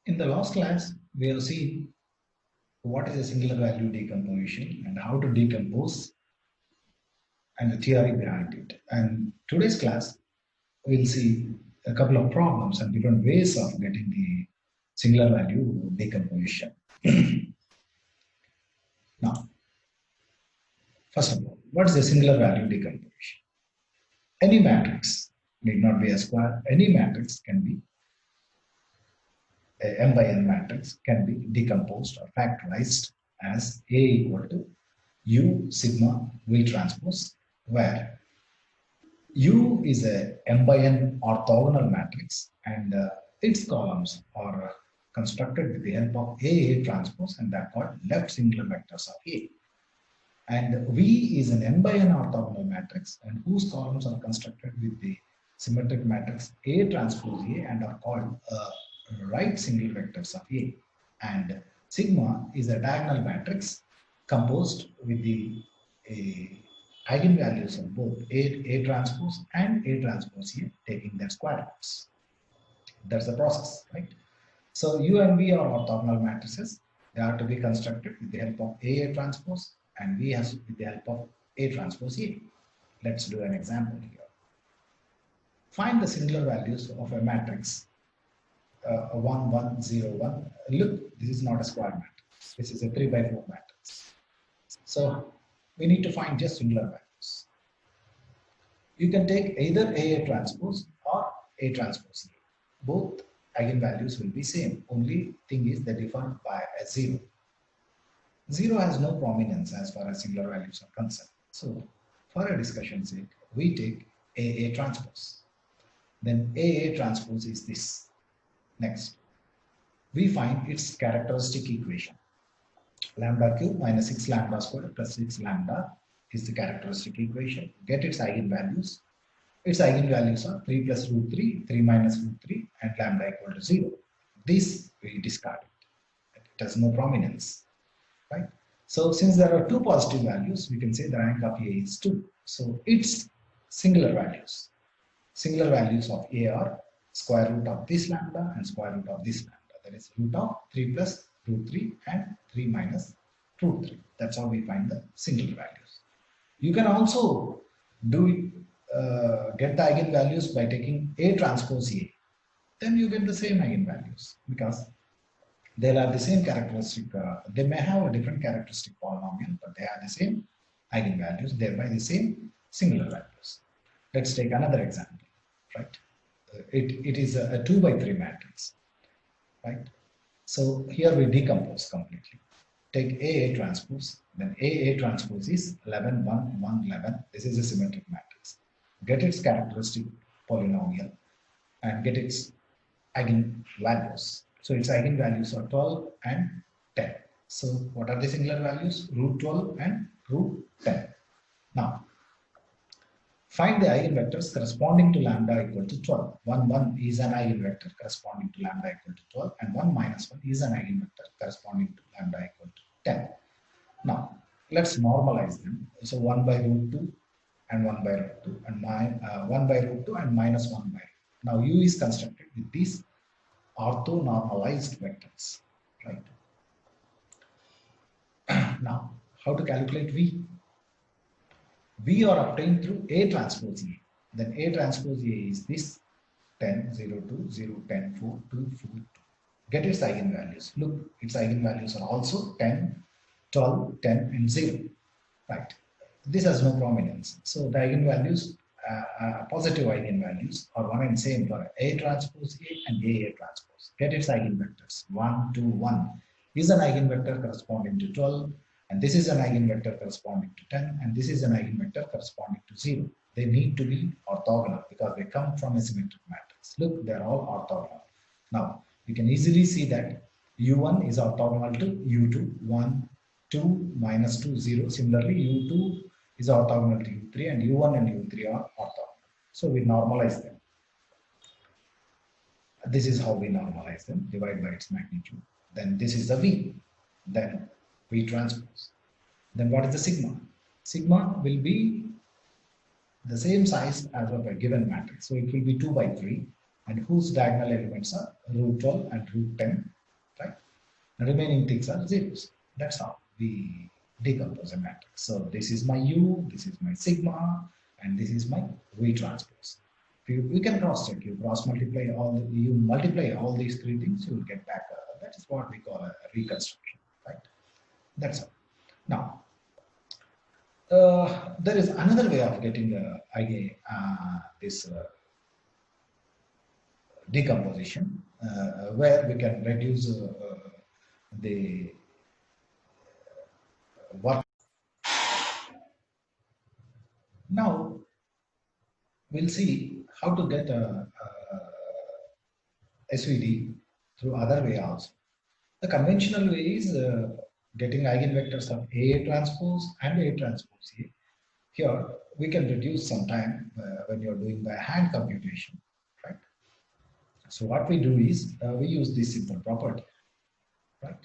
In the last class, we have seen what is a singular value decomposition and how to decompose and the theory behind it. And today's class, we'll see a couple of problems and different ways of getting the singular value decomposition. Now, first of all, what is a singular value decomposition? Any matrix need not be a square. Any matrix can be a m by n matrix can be decomposed or factorized as A equal to U sigma V transpose, where U is a m by n orthogonal matrix and its columns are constructed with the help of A transpose, and that called left singular vectors of A. And V is an n by n orthogonal matrix and whose columns are constructed with the symmetric matrix A transpose A and are called right single vectors of A. And sigma is a diagonal matrix composed with the eigenvalues of both A transpose and A transpose A taking their square roots. That's the process, right? So U and V are orthogonal matrices. They are to be constructed with the help of A transpose and V has with the help of A transpose A. Let's do an example here. Find the singular values of a matrix 1, 1, 0, 1. Look, this is not a square matrix. This is a 3 by 4 matrix. So we need to find just singular values. You can take either A transpose or A transpose A. Both eigenvalues will be same. Only thing is they differ by a 0. 0 has no prominence as far as singular values are concerned. So for a discussion's sake, we take A transpose. Then A transpose is this. Next, we find its characteristic equation. Lambda cube minus 6 lambda squared plus 6 lambda is the characteristic equation. Get its eigenvalues. Its eigenvalues are 3 plus root 3, 3 minus root 3, and lambda equal to 0. This we discard it. It has no prominence, right? So since there are two positive values, we can say the rank of A is 2. So its singular values of A are square root of this lambda and square root of this lambda. That is root of 3 plus root 3 and 3 minus root 3. That's how we find the singular values. You can also do it, get the eigenvalues by taking A transpose A. Then you get the same eigenvalues because they'll have the same characteristic. They may have a different characteristic polynomial, but they have the same eigenvalues, thereby the same singular values. Let's take another example, right? It is a 2 by 3 matrix, right? So here we decompose completely. Take A transpose, then A transpose is 11, 1, 1, 11. This is a symmetric matrix. Get its characteristic polynomial and get its eigenvalues. So its eigenvalues are 12 and 10. So what are the singular values? Root 12 and root 10. Now, find the eigenvectors corresponding to lambda equal to 12. 1, 1 is an eigenvector corresponding to lambda equal to 12 and 1 minus 1 is an eigenvector corresponding to lambda equal to 10. Now, let's normalize them. So 1 by root 2 and 1 by root 2 and 1 by root 2 and minus 1 by root 2. Now, U is constructed with these orthonormalized vectors, right? Now, how to calculate V? V are obtained through A transpose A. Then A transpose A is this 10, 0, 2, 0, 10, 4, 2, 4, 2. Get its eigenvalues. Look, its eigenvalues are also 10, 12, 10, and 0. Right. This has no prominence. So the eigenvalues, positive eigenvalues, are one and same for A transpose A and A transpose. Get its eigenvectors. 1, 2, 1 is an eigenvector corresponding to 12. And this is an eigenvector corresponding to 10, and this is an eigenvector corresponding to 0. They need to be orthogonal because they come from a symmetric matrix. Look, they're all orthogonal. Now, you can easily see that U1 is orthogonal to U2, 1, 2, minus 2, 0. Similarly, U2 is orthogonal to U3, and U1 and U3 are orthogonal. So we normalize them. This is how we normalize them, divide by its magnitude. Then this is the V. Then V transpose. Then what is the sigma? Sigma will be the same size as of a given matrix. So it will be 2 by 3 and whose diagonal elements are root 12 and root 10 right? The remaining things are zeros. That's how we decompose a matrix. So this is my U, this is my sigma, and this is my V transpose. You can cross check, you cross multiply you multiply all these three things, you will get back. That is what we call a reconstruction, right? That's all. Now, there is another way of getting this decomposition where we can reduce the work. Now we'll see how to get a SVD through other way also. The conventional way is getting eigenvectors of A transpose and A transpose A. Here we can reduce some time when you're doing by hand computation, right? So what we do is we use this simple property, right?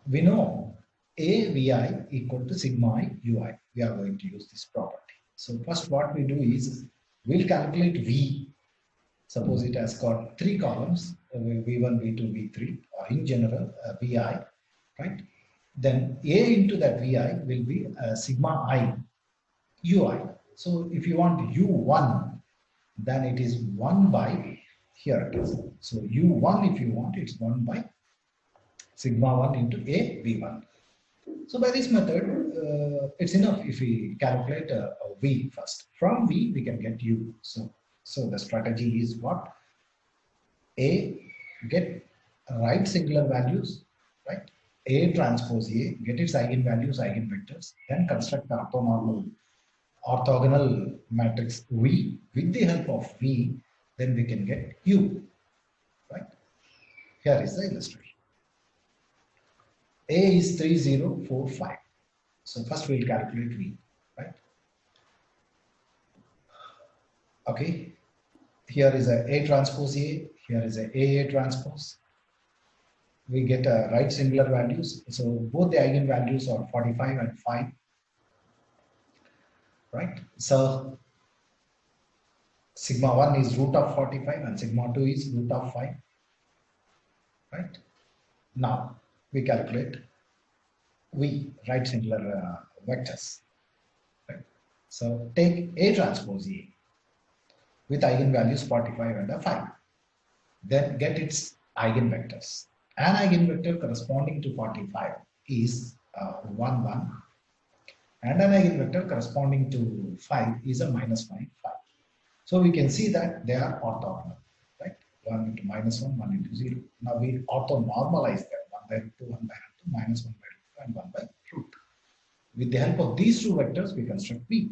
We know AVI equal to sigma I ui. We are going to use this property. So first what we do is we'll calculate V. Suppose it has got three columns, V1, V2, V3, or in general VI, right? Then A into that VI will be sigma I ui. So if you want U1, then it is 1 by, here it is. So U1, if you want, it's 1 by sigma 1 into A V1. So by this method, it's enough if we calculate a V first. From V, we can get U. So the strategy is what? A, get right singular values, right? A transpose A, get its eigenvalues, eigenvectors, then construct the orthogonal matrix V. With the help of V, then we can get U, right? Here is the illustration. A is 3045. So first we'll calculate V, right? Okay. Here is a transpose A, here is a transpose. We get right singular values. So both the eigenvalues are 45 and 5, right? So sigma 1 is root of 45 and sigma 2 is root of 5, right? Now we calculate V, right singular vectors, right? So take A transpose A with eigenvalues 45 and 5. Then get its eigenvectors. An eigenvector corresponding to 45 is 1, 1. And an eigenvector corresponding to 5 is a minus 5, 5. So we can see that they are orthogonal, right? 1 into minus 1, 1 into 0. Now we orthonormalize them, 1 by root 2, 1 by root 2, minus 1 by root 2, and 1 by root 2. With the help of these two vectors, we construct V.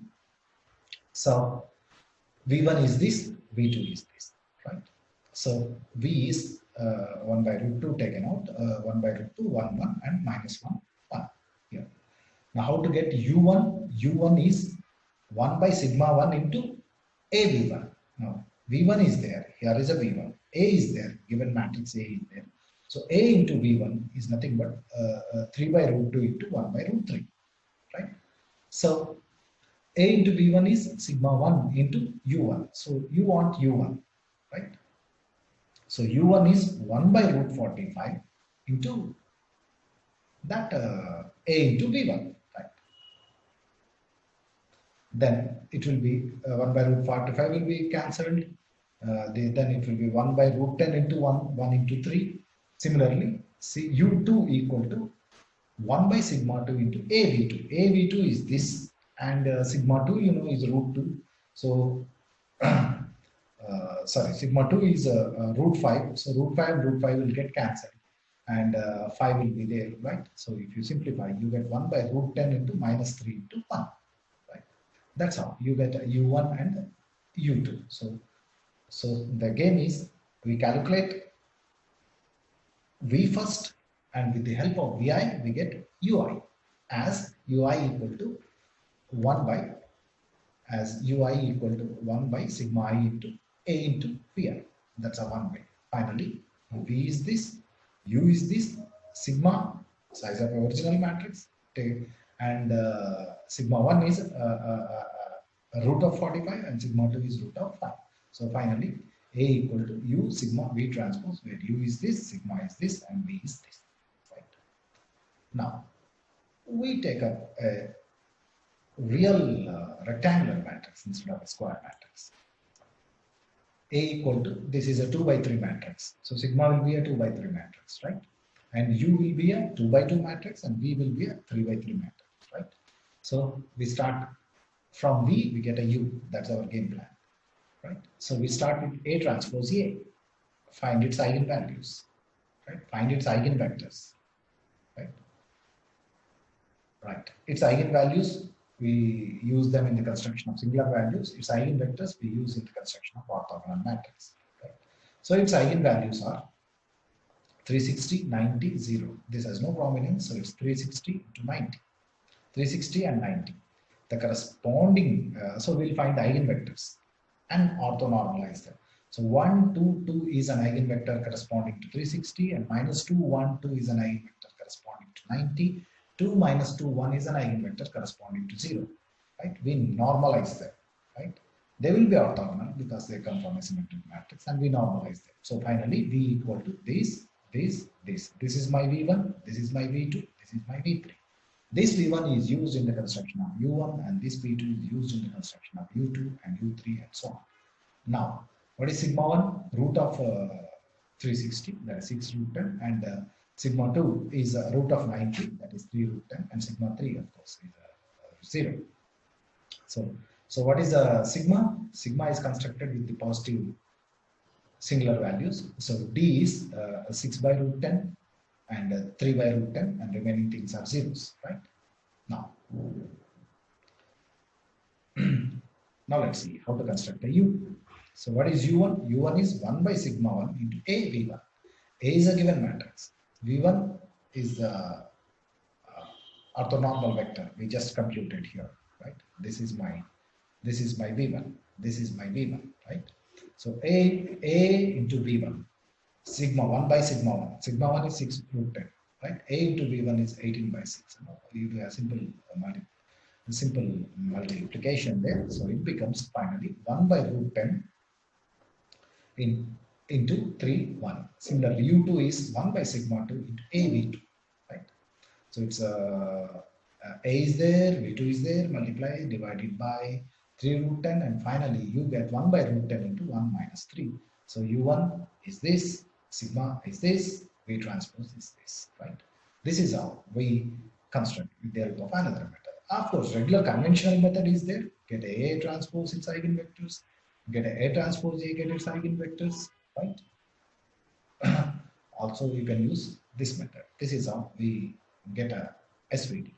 So V1 is this, V2 is this, right? So V is 1 by root 2 taken out, 1 by root 2, 1, 1, and minus 1, 1 here. Now how to get U1? U1 is 1 by sigma 1 into A V1. Now V1 is there, here is a V1. A is there, given matrix A is there. So A into V1 is nothing but 3 by root 2 into 1 by root 3, right? So A into V1 is sigma 1 into U1. So you want U1, right? So U1 is 1 by root 45 into that A into V1, right? Then it will be 1 by root 45 will be cancelled. Then it will be 1 by root 10 into 1, 1 into 3. Similarly, see U2 equal to 1 by sigma 2 into AV2. AV2 is this, and sigma 2 you know is root 2. So sorry, sigma 2 is root 5. So root 5 and root 5 will get cancelled, and 5 will be there, right? So if you simplify, you get 1 by root 10 into minus 3 into 1, right? That's how you get U1 and U2. So the game is we calculate V first, and with the help of Vi, we get Ui as Ui equal to 1 by, as Ui equal to 1 by sigma I into A into Vi. That's a one way. Finally, V is this, U is this, sigma, size of original matrix, and sigma 1 is root of 45 and sigma 2 is root of 5. So finally, A equal to U sigma V transpose, where U is this, sigma is this, and V is this. Right. Now, we take up a real rectangular matrix instead of a square matrix. A equal to, this is a 2 by 3 matrix. So sigma will be a 2 by 3 matrix, right? And U will be a 2 by 2 matrix and V will be a 3 by 3 matrix, right? So we start from V, we get a U. That's our game plan, right? So we start with A transpose A, find its eigenvalues, right? Find its eigenvectors, right? Right. Its eigenvalues, we use them in the construction of singular values. Its eigenvectors, we use in the construction of orthogonal matrix. Right? So its eigenvalues are 360, 90, 0. This has no prominence, so it's 360 to 90. 360 and 90. The corresponding, so we'll find the eigenvectors and orthonormalize them. So 1, 2, 2 is an eigenvector corresponding to 360, and minus 2, 1, 2 is an eigenvector corresponding to 90. 2 minus 2, 1 is an eigenvector corresponding to 0. Right? We normalize them. Right? They will be orthogonal because they come from a symmetric matrix, and we normalize them. So finally, V equal to this, this, this. This is my V1, this is my V2, this is my V3. This V1 is used in the construction of U1, and this V2 is used in the construction of U2 and U3 and so on. Now, what is sigma 1? Root of 360, that is 6 root 10, and sigma 2 is root of 90, that is 3 root 10, and sigma 3, of course, is 0. So what is sigma? Sigma is constructed with the positive singular values. So D is 6 by root 10 and 3 by root 10, and remaining things are zeros, right? Now, now let's see how to construct a U. So what is U1? U1 is 1 by sigma 1 into A V1. A is a given matrix. V1 is the orthonormal vector we just computed here, right? This is my V1. This is my V1, right? So A into V1, sigma 1 by sigma 1. Sigma 1 is 6 root 10, right? A into V1 is 18 by 6. We do a simple multiplication there. So it becomes finally 1 by root 10 into 3, 1. Similarly, U2 is 1 by sigma 2 into AV2, right? So it's A is there, V2 is there, multiply, divided by 3 root 10, and finally you get 1 by root 10 into 1 minus 3. So U1 is this, sigma is this, V transpose is this, right? This is how we construct with the help of another method. Of course, regular conventional method is there. Get A transpose its eigenvectors, get A transpose A, get its eigenvectors, right? Also, you can use this method. This is how we get a SVD.